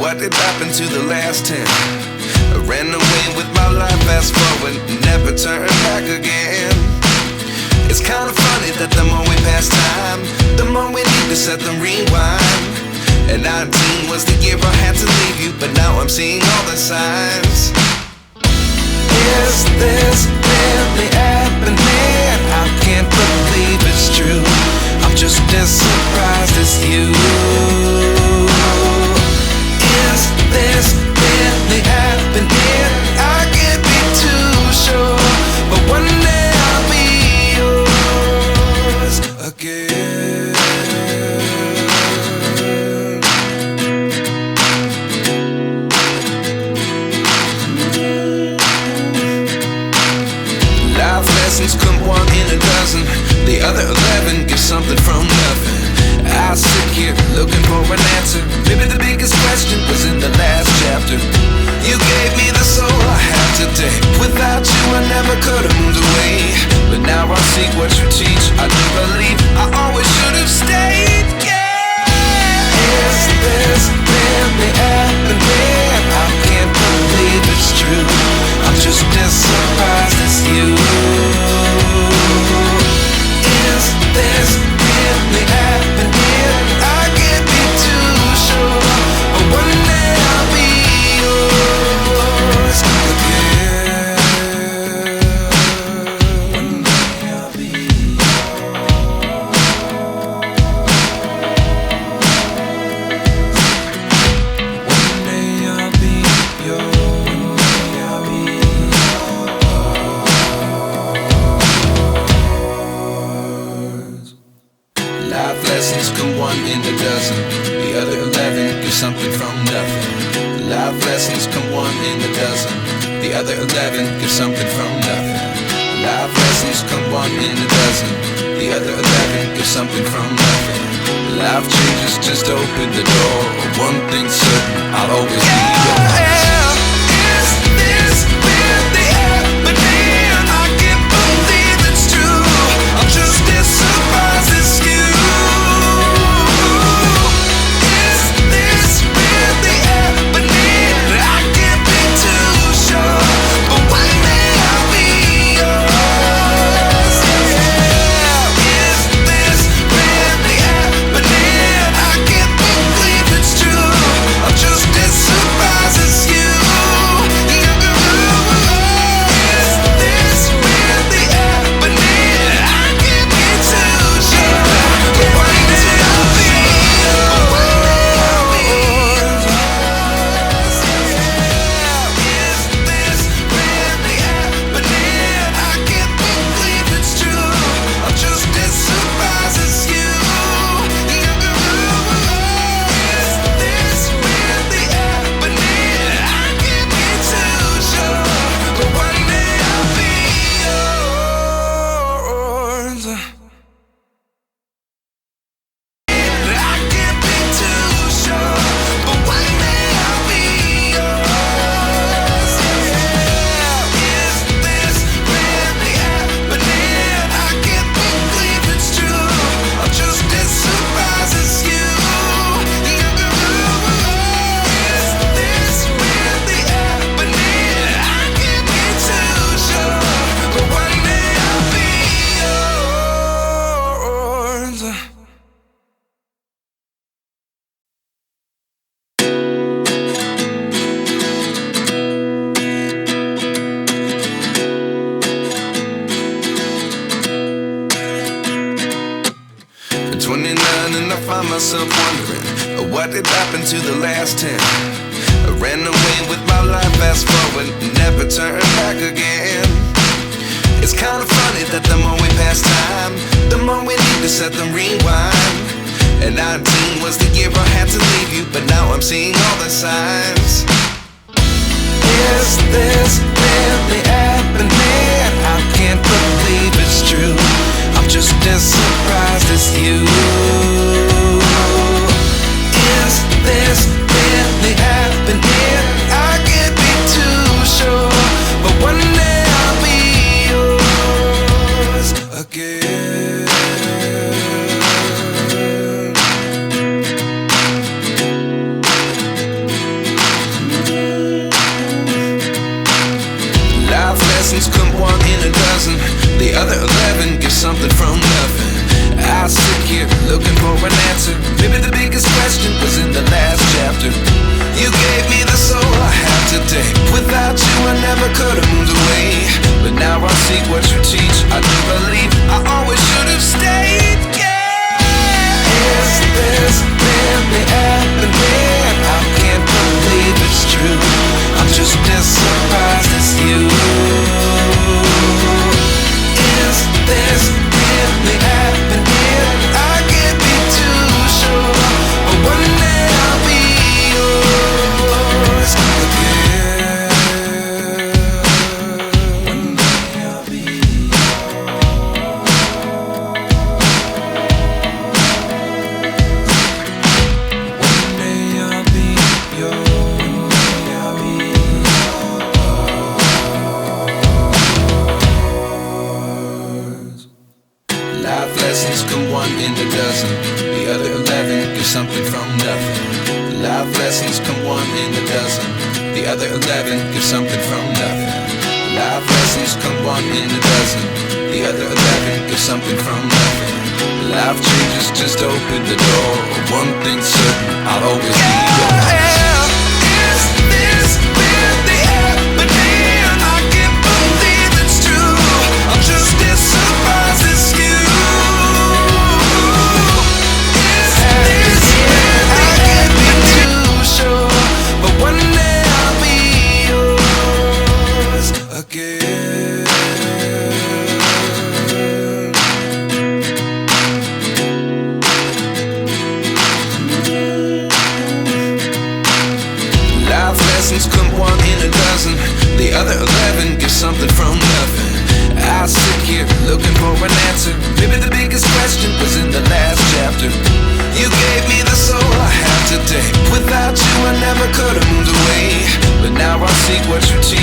What did happen to the last 10? I ran away with my life, fast forward, never turn back again. It's kind of funny that the more we pass time, the more we need to set them rewind. And 19 was the year I had to leave you, but now I'm seeing all the signs. Is this really happening? I can't believe it's true. I'm just as surprised as you. Is this really happening? I can't be too sure, but one day I'll be yours again. Life lessons come one in a dozen. The other 11 get something from nothing. I sit here looking for an answer. Maybe the biggest question was in the last chapter. You gave me the soul I have today. Without you I never could have moved away. But now I see what you teach. I do believe I always should have stayed. Yeah. Is this really happening? I can't believe it's true. I'm just as surprised as you. Is this really happening? I can't be too sure, but one day I'll be yours again. One day I'll be yours. One day I'll be yours. One day I'll be yours. Life lessons come one in a dozen. The other 11 give something from nothing. Life lessons come one in a dozen. The other 11 give something from nothing. Life lessons come one in a dozen. The other 11 give something from nothing. Life changes, just open the door. One thing's certain, I'll always be yours. Is this really happening? I can't believe it's true. I'm just as surprised as you. Myself wondering what did happen to the last 10. I ran away with my life, fast forward, never turn back again. It's kind of funny that the more we pass time, the more we need to set them rewind. And 19 was the year I had to leave you, but now I'm seeing all the signs. Is this really happening? I can't believe it's true. I'm just as surprised as you. Is this really happening? I can't be too sure, but one day I'll be yours again. what you teach. I do believe I always should have stayed. Yeah. Is this really happening? I can't believe it's true. I'm just as surprised as you. Is this really happening? I can't be too sure, but one day I'll be yours again. One day I'll be Life lessons come one in a dozen. The other 11 get something from nothing. Life lessons come one in a dozen. The other 11 get something from nothing. Life lessons come one in a dozen. The other 11 get something from nothing. Life changes just open the door. One thing's certain, I'll always be yours. Is this really happening? I can't believe it's true. I'm just as surprised as you. Come one in a dozen. The other 11 give something from nothing. I sit here looking for an answer. Maybe the biggest question was in the last chapter. You gave me the soul I have today. Without you I never could have moved away. But now I see what you teach.